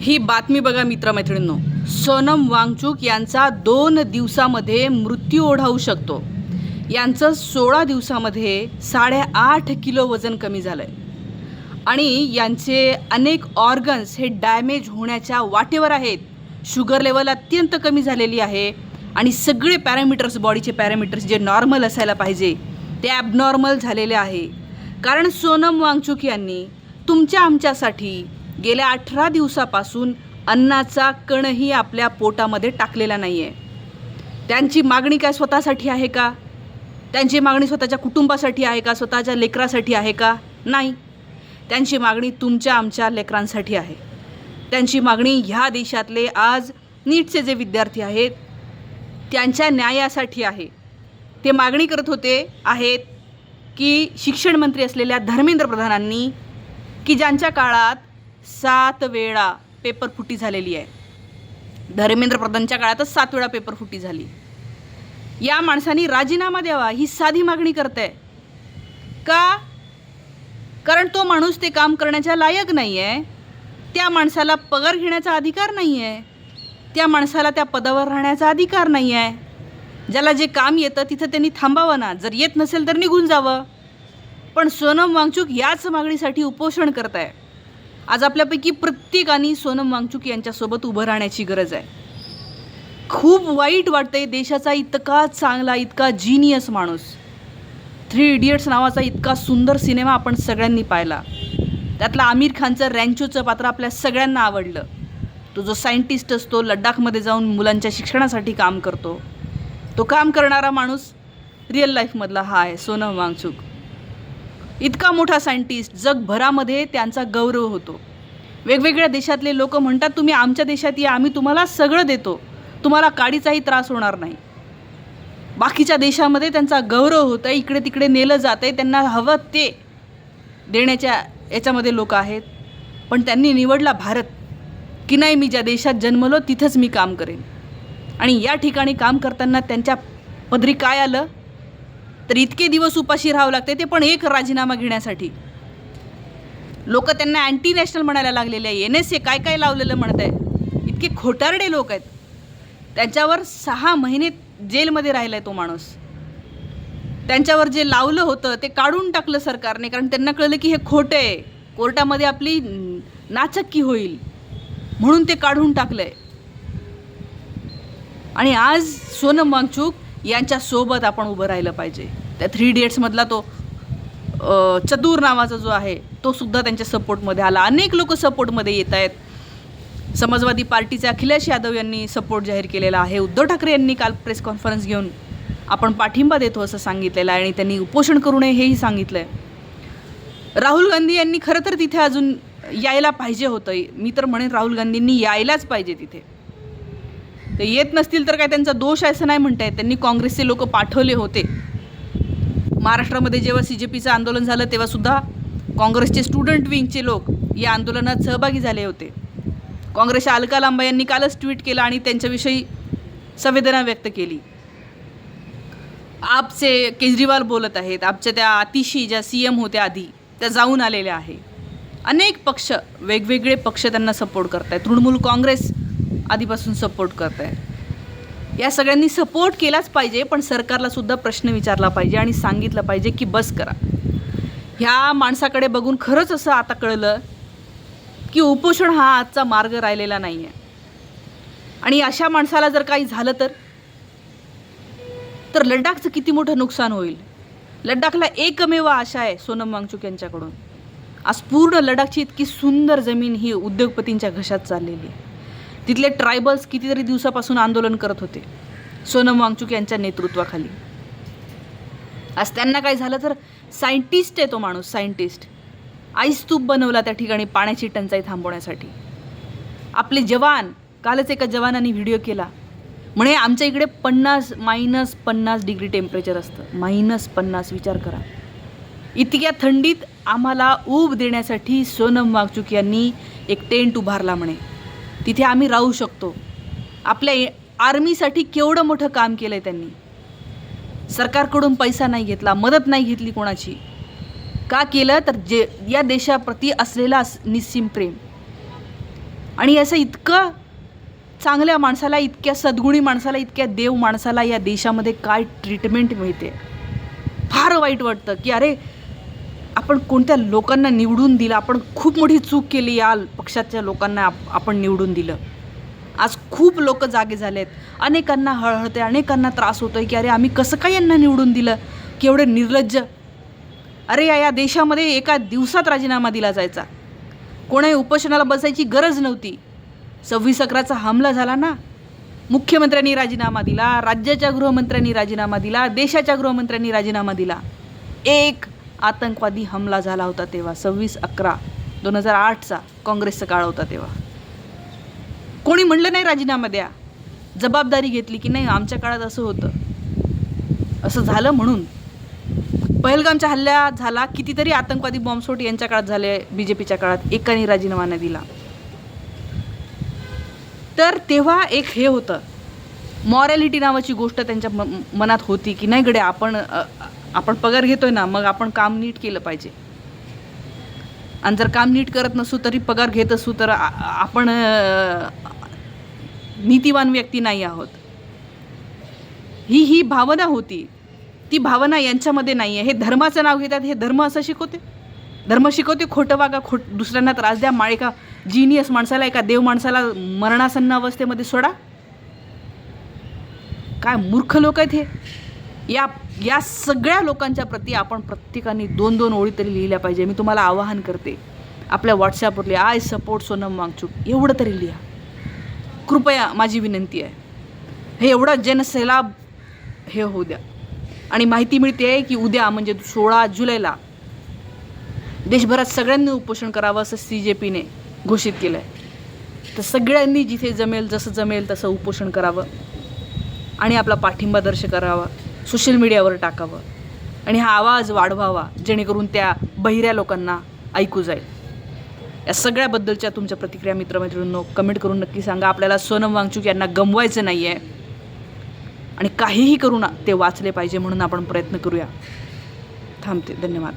ही बातमी बघा मित्रमैत्रिणींनो, सोनम वांगचुक यांचा 2 दिवसामध्ये मृत्यू ओढावू शकतो. यांचं 16 दिवसामध्ये 8.5 किलो वजन कमी झालं आहे आणि यांचे अनेक ऑर्गन्स हे डॅमेज होण्याच्या वाटेवर आहेत. शुगर लेवल अत्यंत कमी झालेली आहे आणि सगळे पॅरामीटर्स, बॉडीचे पॅरामीटर्स जे नॉर्मल असायला पाहिजे ते ॲबनॉर्मल झालेले आहे. कारण सोनम वांगचुक यांनी तुमच्या आमच्यासाठी गेल्या 18 दिवसापासून अन्नाचा कणही आपल्या पोटामध्ये टाकलेला नाही आहे. त्यांची मागणी काय स्वतःसाठी आहे का? त्यांची मागणी स्वतःच्या कुटुंबासाठी आहे का? स्वतःच्या लेकरासाठी आहे का? नाही. त्यांची मागणी तुमच्या आमच्या लेकरांसाठी आहे. त्यांची मागणी ह्या देशातले आज नीटचे जे विद्यार्थी आहेत त्यांच्या न्यायासाठी आहे. ते मागणी करत आहेत की शिक्षण मंत्री असलेल्या धर्मेंद्र प्रधानांनी, की ज्यांच्या काळात 7 वेळा पेपरफुटी झालेली आहे, धर्मेंद्र प्रधानच्या काळातच 7 वेळा पेपरफुटी झाली, या माणसांनी राजीनामा द्यावा ही साधी मागणी करते का? कारण तो माणूस ते काम करण्याच्या लायक नाही आहे. त्या माणसाला पगार घेण्याचा अधिकार नाही आहे. त्या माणसाला त्या पदावर राहण्याचा अधिकार नाही आहे. ज्याला जे काम येतं तिथं त्यांनी थांबावं ना, जर येत नसेल तर निघून जावं. पण सोनम वांगचुक याच मागणीसाठी उपोषण करत आहे. आज आपल्यापैकी प्रत्येकाने सोनम वांगचुक यांच्यासोबत उभं राहण्याची गरज आहे. खूप वाईट वाटतंय. देशाचा इतका चांगला, इतका जीनियस माणूस, 3 इडियट्स नावाचा इतका सुंदर सिनेमा आपण सगळ्यांनी पाहिला. त्यातला आमिर खानचं रँचोचं पात्र आपल्या सगळ्यांना आवडलं. तो जो सायंटिस्ट असतो, लडाखमध्ये जाऊन मुलांच्या शिक्षणासाठी काम करतो, तो काम करणारा माणूस रिअल लाईफमधला हा आहे सोनम वांगचुक. इतका मोठा सायंटिस्ट, जगभरामध्ये त्यांचा गौरव होतो. वेगवेगळ्या देशातले लोक म्हणतात तुम्ही आमच्या देशात या, आम्ही तुम्हाला सगळं देतो, तुम्हाला काडीचाही त्रास होणार नाही. बाकीच्या देशामध्ये त्यांचा गौरव होतं आहे, इकडे तिकडे नेलं जातं आहे, त्यांना हवं ते देण्याच्या याच्यामध्ये लोक आहेत. पण त्यांनी निवडला भारत, की नाही मी ज्या देशात जन्मलो तिथंच मी काम करेन. आणि या ठिकाणी काम करताना त्यांच्या पदरी काय आलं तर इतके दिवस उपाशी राहावं लागते, ते पण एक राजीनामा घेण्यासाठी. लोक त्यांना अँटी नॅशनल म्हणायला लागलेले आहे. NSA काय काय लावलेलं म्हणत आहे. इतके खोटारडे लोक आहेत. त्यांच्यावर 6 महिने जेलमध्ये राहिला आहे तो माणूस. त्यांच्यावर जे लावलं होतं ते काढून टाकलं सरकारने, कारण त्यांना कळलं की हे खोटं आहे, कोर्टामध्ये आपली नाचक्की होईल, म्हणून ते काढून टाकलं आहे. आणि आज सोनम वांगचुक यांच्यासोबत आपण उभं राहिलं पाहिजे. त्या 3 इडियट्समधला तो चतुर नावाचा जो आहे तो सुद्धा त्यांच्या सपोर्टमध्ये आला. अनेक लोक सपोर्टमध्ये येत आहेत. समाजवादी पार्टीचे अखिलेश यादव यांनी सपोर्ट जाहीर केलेला आहे. उद्धव ठाकरे यांनी काल प्रेस कॉन्फरन्स घेऊन आपण पाठिंबा देतो असं सांगितलेलं आहे आणि त्यांनी उपोषण करू नये हेही सांगितलं आहे. राहुल गांधी यांनी खरं तर तिथे अजून यायला पाहिजे होतं. मी तर म्हणेन राहुल गांधींनी यायलाच पाहिजे तिथे. ते येत नसतील तर काय त्यांचा दोष आहे असं नाही म्हणता येत. त्यांनी काँग्रेसचे लोक पाठवले होते. महाराष्ट्रामध्ये जेव्हा CJPचं आंदोलन झालं तेव्हासुद्धा काँग्रेसचे स्टुडंट विंगचे लोक या आंदोलनात सहभागी झाले होते. काँग्रेसच्या अलका लांबा यांनी कालच ट्विट केलं आणि त्यांच्याविषयी संवेदना व्यक्त केली. आपचे केजरीवाल बोलत आहेत. आपच्या त्या आतिशी ज्या CM होत्या आधी त्या जाऊन आलेल्या आहे. अनेक पक्ष, वेगवेगळे पक्ष त्यांना सपोर्ट करत आहेत. तृणमूल काँग्रेस आधीपासून सपोर्ट करत आहे. या सगळ्यांनी सपोर्ट केलाच पाहिजे, पण सरकारला सुद्धा प्रश्न विचारला पाहिजे आणि सांगितलं पाहिजे की बस करा. ह्या माणसाकडे बघून खरंच असं आता कळलं की उपोषण हा आजचा मार्ग राहिलेला नाही आहे. आणि अशा माणसाला जर काही झालं तर लडाखचं किती मोठं नुकसान होईल. लडाखला एकमेव आशा आहे सोनम वांगचुक यांच्याकडून. आज पूर्ण लडाखची इतकी सुंदर जमीन ही उद्योगपतींच्या घशात चाललेली आहे. तिथले ट्रायबल्स कितीतरी दिवसापासून आंदोलन करत होते सोनम वांगचुक यांच्या नेतृत्वाखाली. आज त्यांना काय झालं तर सायंटिस्ट आहे तो माणूस, सायंटिस्ट. आईस्तूप बनवला त्या ठिकाणी पाण्याची टंचाई थांबवण्यासाठी. आपले जवान, कालच एका जवानाने व्हिडिओ केला, म्हणे आमच्या इकडे -50 डिग्री टेम्परेचर असतं. -50, विचार करा. इतक्या थंडीत आम्हाला ऊब देण्यासाठी सोनम वांगचुक यांनी एक टेंट उभारला म्हणे. तिथे आम्ही राहू शकतो. आपल्या आर्मीसाठी केवढं मोठं काम केलं आहे त्यांनी. सरकारकडून पैसा नाही घेतला, मदत नाही घेतली कोणाची. का केलं तर जे या देशाप्रती असलेला निस्सीम प्रेम. आणि असं इतकं चांगल्या माणसाला, इतक्या सद्गुणी माणसाला, इतक्या देव माणसाला या देशामध्ये काय ट्रीटमेंट मिळते. फार वाईट वाटतं की अरे आपण कोणत्या लोकांना निवडून दिलं. आपण खूप मोठी चूक केली. या पक्षाच्या लोकांना आपण निवडून दिलं. आज खूप लोक जागे झाले आहेत. अनेकांना हळहळते, अनेकांना त्रास होतोय की अरे आम्ही कसं काय यांना निवडून दिलं, की एवढे निर्लज्ज. अरे या देशामध्ये एका दिवसात राजीनामा दिला जायचा. कोणाही उपोषणाला बसायची गरज नव्हती. 26/11चा हमला झाला ना, मुख्यमंत्र्यांनी राजीनामा दिला, राज्याच्या गृहमंत्र्यांनी राजीनामा दिला, देशाच्या गृहमंत्र्यांनी राजीनामा दिला. एक आतंकवादी हमला झाला होता तेव्हा 26/11/2008चा काँग्रेसचा काळ होता. तेव्हा कोणी म्हणलं नाही राजीनामा द्या. जबाबदारी घेतली की नाही आमच्या काळात असं होतं, असं झालं म्हणून. पहलगामच्या हल्ला झाला, कितीतरी आतंकवादी बॉम्बस्फोट यांच्या काळात झाले, बीजेपीच्या काळात एकाने राजीनामा नाही दिला. तर तेव्हा एक हे होतं, मॉरॅलिटी नावाची गोष्ट त्यांच्या मनात होती की नाही गडे आपण पगार घेतोय ना, मग आपण काम नीट केलं पाहिजे. आणि जर काम नीट करत नसू तरी पगार घेत असू तर आपण नीतिवान व्यक्ती नाही आहोत. ही भावना होती. ती भावना यांच्यामध्ये नाही आहे. हे धर्माचं नाव घेतात. हे धर्म असं शिकवते, धर्म शिकवते खोटं वागा, दुसऱ्यांना त्रास द्या. एका जिनियस माणसाला, एका देव माणसाला मरणासन्न अवस्थेमध्ये सोडा. काय मूर्ख लोक आहेत हे. या सगळ्या लोकांच्या प्रती आपण प्रत्येकाने 2-2 ओळी तरी लिहिल्या पाहिजे. मी तुम्हाला आवाहन करते, आपल्या व्हॉट्सॲपवर आय सपोर्ट सोनम वांगचूक एवढं तरी लिहा कृपया, माझी विनंती आहे. हे एवढं जनसैलाब हे होऊ द्या. आणि माहिती मिळते की उद्या म्हणजे 16 जुलैला देशभरात सगळ्यांनी उपोषण करावं असं CJPने घोषित केलं आहे. तर सगळ्यांनी जिथे जमेल, जसं जमेल तसं उपोषण करावं आणि आपला पाठिंबा दर्शक करावा, सोशल मीडियावर टाकावं आणि हा आवाज वाढवावा, जेणेकरून त्या बहिऱ्या लोकांना ऐकू जाईल. या सगळ्याबद्दलच्या तुमच्या प्रतिक्रिया मित्रमैत्रिणींनो कमेंट करून नक्की सांगा. आपल्याला सोनम वांगचूक यांना गमवायचं नाही आहे आणि काहीही करू ना ते वाचले पाहिजे, म्हणून आपण प्रयत्न करूया. थांबते. धन्यवाद.